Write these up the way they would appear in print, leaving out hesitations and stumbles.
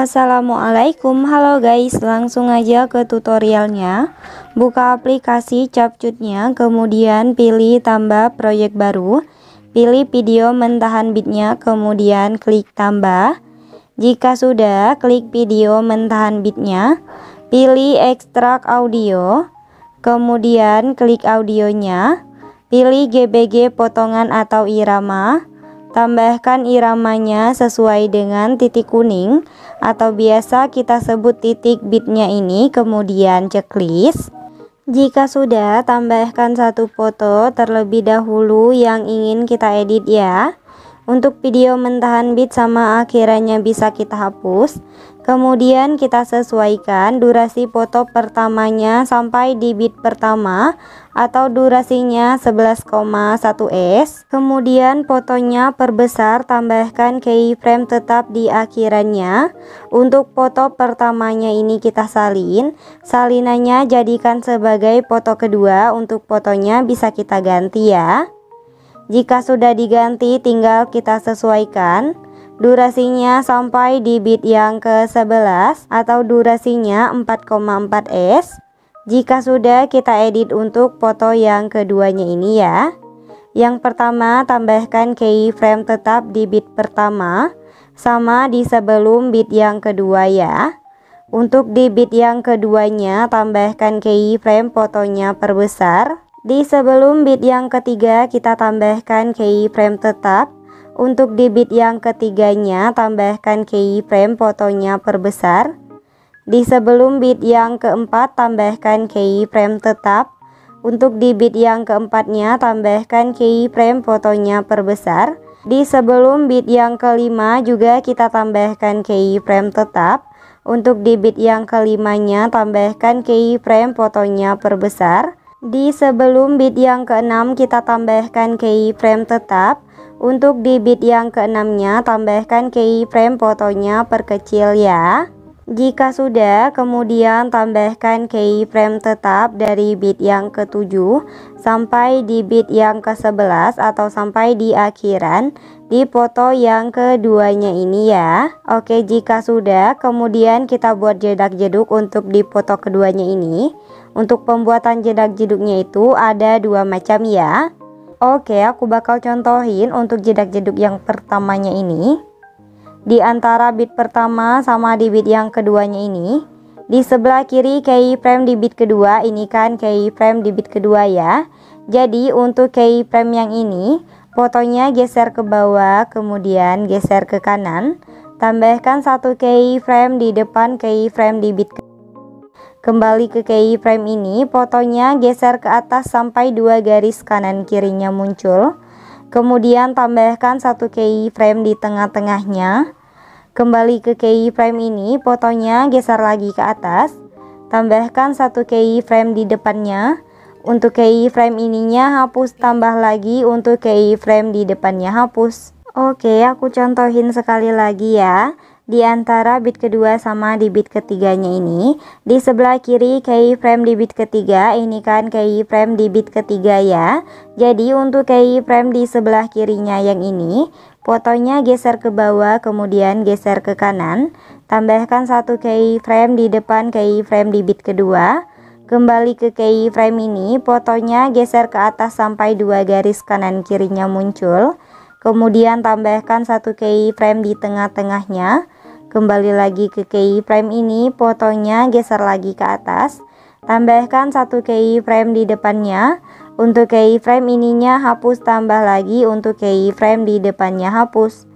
Assalamualaikum, halo guys, langsung aja ke tutorialnya. Buka aplikasi Capcutnya, kemudian pilih tambah proyek baru, pilih video mentahan bitnya, kemudian klik tambah. Jika sudah, klik video mentahan bitnya, pilih ekstrak audio, kemudian klik audionya, pilih GBG potongan atau irama. Tambahkan iramanya sesuai dengan titik kuning atau biasa kita sebut titik bitnya ini, kemudian checklist. Jika sudah, tambahkan satu foto terlebih dahulu yang ingin kita edit ya. Untuk video mentahan bit sama akhirannya bisa kita hapus. Kemudian kita sesuaikan durasi foto pertamanya sampai di bit pertama atau durasinya 11,1s. Kemudian fotonya perbesar, tambahkan keyframe tetap di akhirannya. Untuk foto pertamanya ini kita salin. Salinannya jadikan sebagai foto kedua. Untuk fotonya bisa kita ganti ya. Jika sudah diganti, tinggal kita sesuaikan durasinya sampai di bit yang ke-11 atau durasinya 4,4s. Jika sudah, kita edit untuk foto yang keduanya ini ya. Yang pertama, tambahkan keyframe tetap di bit pertama sama di sebelum bit yang kedua ya. Untuk di bit yang keduanya, tambahkan keyframe fotonya perbesar. Di sebelum bit yang ketiga, kita tambahkan keyframe tetap. Untuk di bit yang ketiganya, tambahkan keyframe fotonya perbesar. Di sebelum bit yang keempat, tambahkan keyframe tetap. Untuk di bit yang keempatnya, tambahkan keyframe fotonya perbesar. Di sebelum bit yang kelima juga kita tambahkan keyframe tetap. Untuk di bit yang kelimanya, tambahkan keyframe fotonya perbesar. Di sebelum bit yang keenam kita tambahkan keyframe tetap. Untuk di bit yang keenamnya, tambahkan keyframe fotonya perkecil ya. Jika sudah, kemudian tambahkan keyframe tetap dari bit yang ke-7 sampai di bit yang ke-11 atau sampai di akhiran di foto yang keduanya ini ya. Oke, jika sudah, kemudian kita buat jedak-jeduk untuk di foto keduanya ini. Untuk pembuatan jedak-jeduknya itu ada dua macam ya. Oke, aku bakal contohin untuk jedak-jeduk yang pertamanya ini. Di antara bit pertama sama di bit yang keduanya ini, di sebelah kiri keyframe di bit kedua, ini kan keyframe di bit kedua ya. Jadi untuk keyframe yang ini, fotonya geser ke bawah, kemudian geser ke kanan. Tambahkan satu keyframe di depan keyframe di bit kedua. Kembali ke keyframe ini, fotonya geser ke atas sampai dua garis kanan kirinya muncul. Kemudian tambahkan satu keyframe di tengah-tengahnya. Kembali ke keyframe ini, fotonya geser lagi ke atas. Tambahkan satu keyframe di depannya. Untuk keyframe ininya hapus, tambah lagi untuk keyframe di depannya hapus. Oke, aku contohin sekali lagi ya. Di antara bit kedua sama di bit ketiganya ini, di sebelah kiri keyframe di bit ketiga, ini kan keyframe di bit ketiga ya. Jadi untuk keyframe di sebelah kirinya yang ini, fotonya geser ke bawah kemudian geser ke kanan. Tambahkan satu keyframe di depan keyframe di bit kedua. Kembali ke keyframe ini, fotonya geser ke atas sampai dua garis kanan kirinya muncul. Kemudian tambahkan satu keyframe di tengah-tengahnya. Kembali lagi ke keyframe ini, fotonya geser lagi ke atas. Tambahkan satu keyframe di depannya. Untuk keyframe ininya hapus, tambah lagi untuk keyframe di depannya hapus.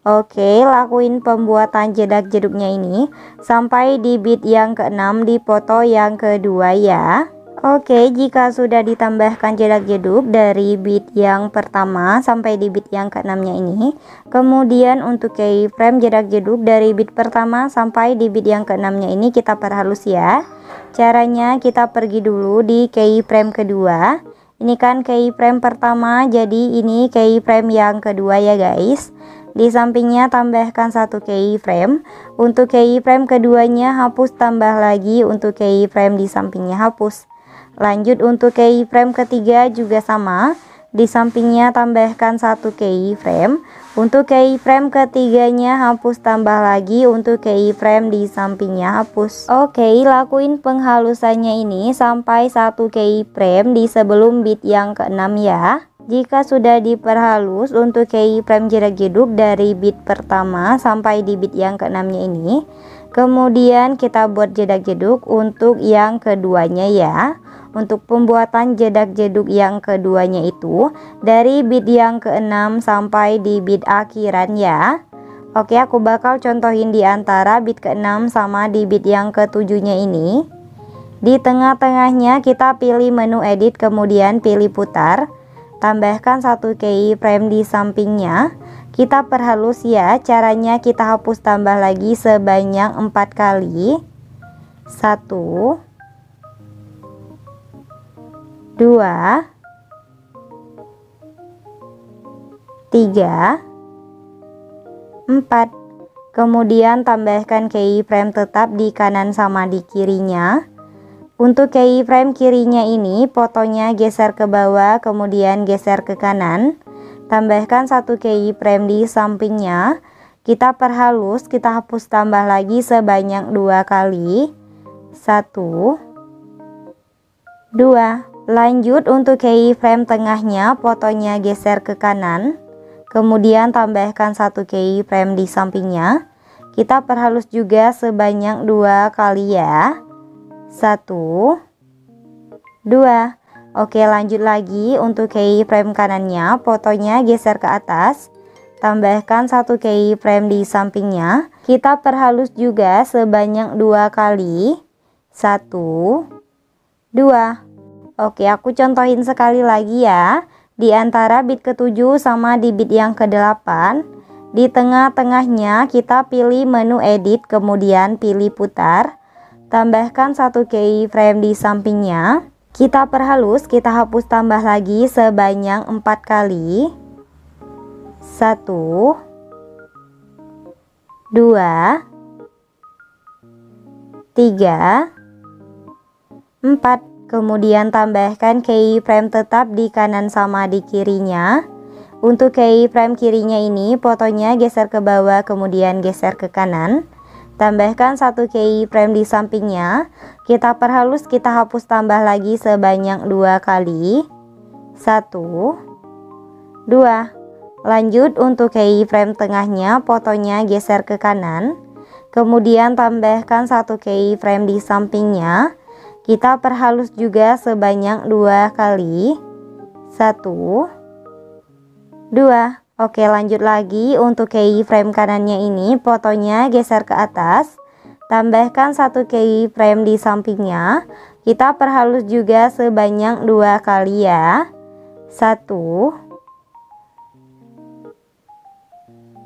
Oke, lakuin pembuatan jedak-jeduknya ini sampai di bit yang ke-6 di foto yang kedua ya. Oke, jika sudah ditambahkan jedak jeduk dari bit yang pertama sampai di bit yang keenamnya ini, kemudian untuk keyframe jedak jeduk dari bit pertama sampai di bit yang keenamnya ini kita perhalus ya. Caranya kita pergi dulu di keyframe kedua. Ini kan keyframe pertama, jadi ini keyframe yang kedua ya guys. Di sampingnya tambahkan satu keyframe. Untuk keyframe keduanya hapus, tambah lagi untuk keyframe di sampingnya hapus. Lanjut untuk keyframe ketiga juga sama, di sampingnya tambahkan satu keyframe. Untuk keyframe ketiganya hapus, tambah lagi untuk keyframe di sampingnya hapus. Oke, lakuin penghalusannya ini sampai satu keyframe di sebelum bit yang keenam ya. Jika sudah diperhalus untuk keyframe jedak jeduk dari bit pertama sampai di bit yang keenamnya ini, kemudian kita buat jedak jeduk untuk yang keduanya ya. Untuk pembuatan jedak jeduk yang keduanya itu dari bit yang keenam sampai di bit akhiran ya. Oke, aku bakal contohin di antara bit keenam sama di bit yang ketujuhnya ini. Di tengah-tengahnya kita pilih menu edit, kemudian pilih putar. Tambahkan satu keyframe di sampingnya. Kita perhalus ya. Caranya kita hapus, tambah lagi sebanyak 4 kali. 1, 2, 3, 4. Kemudian tambahkan keyframe tetap di kanan sama di kirinya. Untuk keyframe kirinya ini fotonya geser ke bawah, kemudian geser ke kanan. Tambahkan satu keyframe di sampingnya. Kita perhalus, kita hapus, tambah lagi sebanyak 2 kali. 1, 2. Lanjut untuk keyframe tengahnya, fotonya geser ke kanan. Kemudian tambahkan satu keyframe di sampingnya. Kita perhalus juga sebanyak 2 kali ya. 1, 2. Oke, lanjut lagi untuk keyframe kanannya, fotonya geser ke atas. Tambahkan satu keyframe di sampingnya. Kita perhalus juga sebanyak 2 kali. 1, 2. Oke, aku contohin sekali lagi ya. Di antara bit ke-7 sama di bit yang ke-8, di tengah-tengahnya kita pilih menu edit, kemudian pilih putar. Tambahkan satu keyframe di sampingnya. Kita perhalus, kita hapus, tambah lagi sebanyak 4 kali. 1, 2, 3, 4. Kemudian tambahkan keyframe tetap di kanan sama di kirinya. Untuk keyframe kirinya ini fotonya geser ke bawah, kemudian geser ke kanan. Tambahkan satu keyframe di sampingnya. Kita perhalus, kita hapus, tambah lagi sebanyak 2 kali. 1, 2. Lanjut untuk keyframe tengahnya, fotonya geser ke kanan. Kemudian tambahkan satu keyframe di sampingnya. Kita perhalus juga sebanyak 2 kali. 1, 2. Oke, lanjut lagi untuk keyframe kanannya ini, fotonya geser ke atas. Tambahkan satu keyframe di sampingnya. Kita perhalus juga sebanyak 2 kali ya. 1,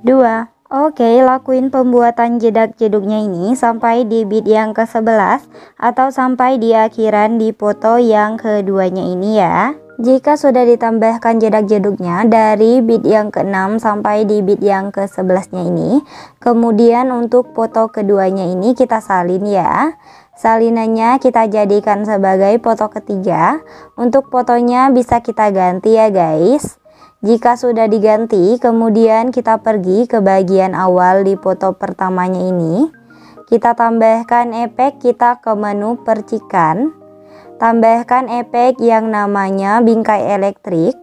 2. Oke, lakuin pembuatan jedak jeduknya ini sampai di bit yang ke-11 atau sampai di akhiran di foto yang keduanya ini ya. Jika sudah ditambahkan jedak jeduknya dari bit yang ke-6 sampai di bit yang ke-11 nya ini, kemudian untuk foto keduanya ini kita salin ya. Salinannya kita jadikan sebagai foto ketiga. Untuk fotonya bisa kita ganti ya guys. Jika sudah diganti, kemudian kita pergi ke bagian awal di foto pertamanya ini. Kita tambahkan efek, kita ke menu percikan. Tambahkan efek yang namanya bingkai elektrik.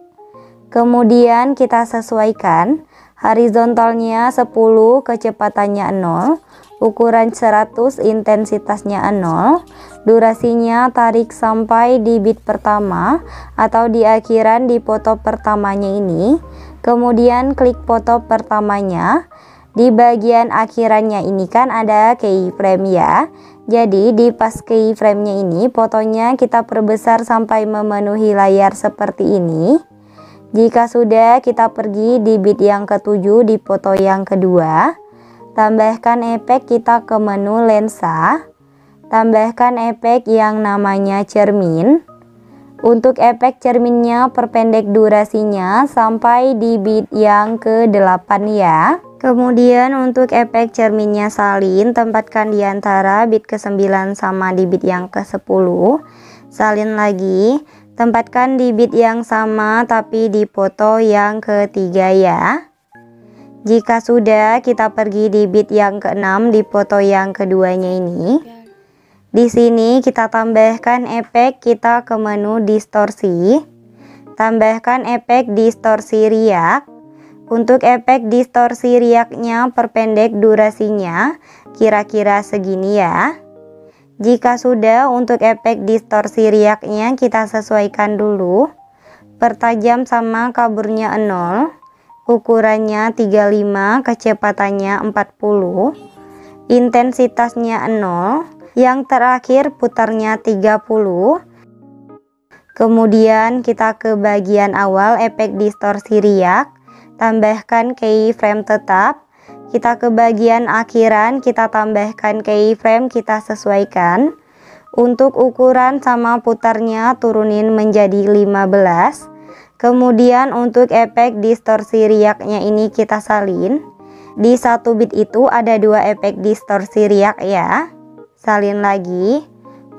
Kemudian kita sesuaikan horizontalnya 10, kecepatannya 0, ukuran 100, intensitasnya 0, durasinya tarik sampai di bit pertama atau di akhiran di foto pertamanya ini. Kemudian klik foto pertamanya. Di bagian akhirannya ini kan ada keyframe ya. Jadi di pas keyframe-nya ini fotonya kita perbesar sampai memenuhi layar seperti ini. Jika sudah, kita pergi di bit yang ketujuh di foto yang kedua. Tambahkan efek, kita ke menu lensa. Tambahkan efek yang namanya cermin. Untuk efek cerminnya perpendek durasinya sampai di bit yang ke-8 ya. Kemudian untuk efek cerminnya salin, tempatkan di antara bit ke-9 sama di bit yang ke-10. Salin lagi, tempatkan di bit yang sama tapi di foto yang ketiga ya. Jika sudah, kita pergi di bit yang ke-6 di foto yang keduanya ini. Di sini kita tambahkan efek, kita ke menu distorsi. Tambahkan efek distorsi riak. Untuk efek distorsi riaknya perpendek durasinya, kira-kira segini ya. Jika sudah, untuk efek distorsi riaknya kita sesuaikan dulu. Pertajam sama kaburnya 0, ukurannya 35, kecepatannya 40, intensitasnya 0, yang terakhir putarnya 30. Kemudian kita ke bagian awal efek distorsi riak. Tambahkan keyframe tetap. Kita ke bagian akhiran, kita tambahkan keyframe, kita sesuaikan. Untuk ukuran sama putarnya turunin menjadi 15. Kemudian untuk efek distorsi riaknya ini kita salin. Di satu bit itu ada 2 efek distorsi riak ya. Salin lagi.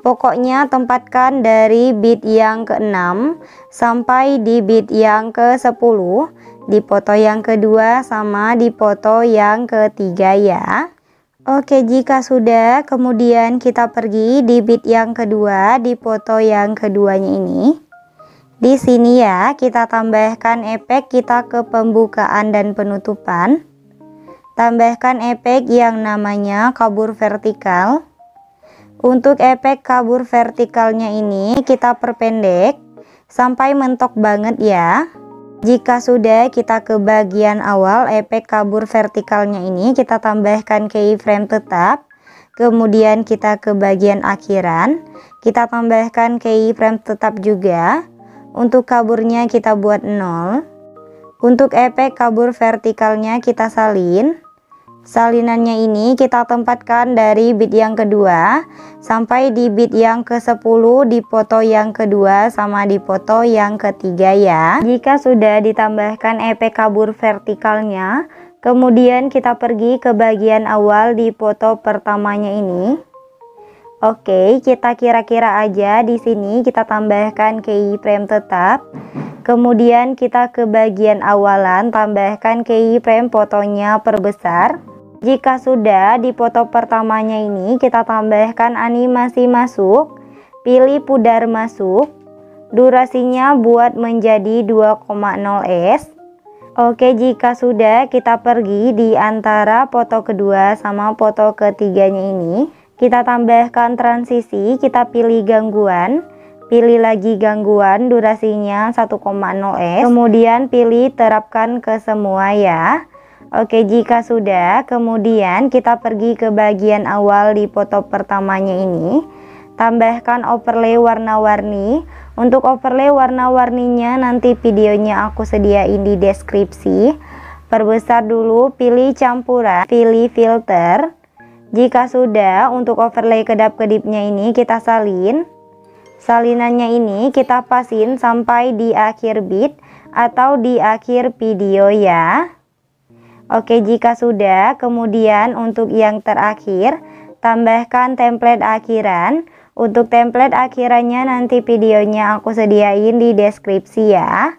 Pokoknya tempatkan dari bit yang ke-6 sampai di bit yang ke-10 di foto yang kedua sama di foto yang ketiga ya. Oke, jika sudah, kemudian kita pergi di bit yang kedua di foto yang keduanya ini. Di sini ya, kita tambahkan efek, kita ke pembukaan dan penutupan. Tambahkan efek yang namanya kabur vertikal. Untuk efek kabur vertikalnya ini kita perpendek sampai mentok banget ya. Jika sudah, kita ke bagian awal efek kabur vertikalnya ini kita tambahkan keyframe tetap. Kemudian kita ke bagian akhiran, kita tambahkan keyframe tetap juga. Untuk kaburnya kita buat 0. Untuk efek kabur vertikalnya kita salin. Salinannya ini kita tempatkan dari bit yang kedua sampai di bit yang ke-10 di foto yang kedua sama di foto yang ketiga ya. Jika sudah ditambahkan efek kabur vertikalnya, kemudian kita pergi ke bagian awal di foto pertamanya ini. Oke, kita kira-kira aja di sini kita tambahkan keyframe tetap. Kemudian kita ke bagian awalan, tambahkan keyframe fotonya perbesar. Jika sudah, di foto pertamanya ini kita tambahkan animasi masuk, pilih pudar masuk, durasinya buat menjadi 2,0s. Oke, jika sudah, kita pergi di antara foto kedua sama foto ketiganya ini, kita tambahkan transisi, kita pilih gangguan, pilih lagi gangguan, durasinya 1,0s, kemudian pilih terapkan ke semua ya. Oke, jika sudah, kemudian kita pergi ke bagian awal di foto pertamanya ini. Tambahkan overlay warna-warni. Untuk overlay warna-warninya nanti videonya aku sediain di deskripsi. Perbesar dulu, pilih campuran, pilih filter. Jika sudah, untuk overlay kedap-kedipnya ini kita salin. Salinannya ini kita pasin sampai di akhir bit atau di akhir video ya. Oke, jika sudah, kemudian untuk yang terakhir, tambahkan template akhiran. Untuk template akhirannya nanti videonya aku sediain di deskripsi ya.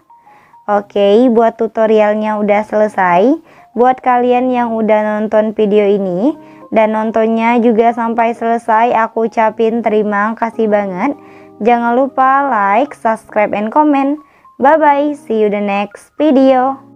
Oke, buat tutorialnya udah selesai. Buat kalian yang udah nonton video ini dan nontonnya juga sampai selesai, aku ucapin terima kasih banget. Jangan lupa like, subscribe, and comment. Bye-bye, see you the next video.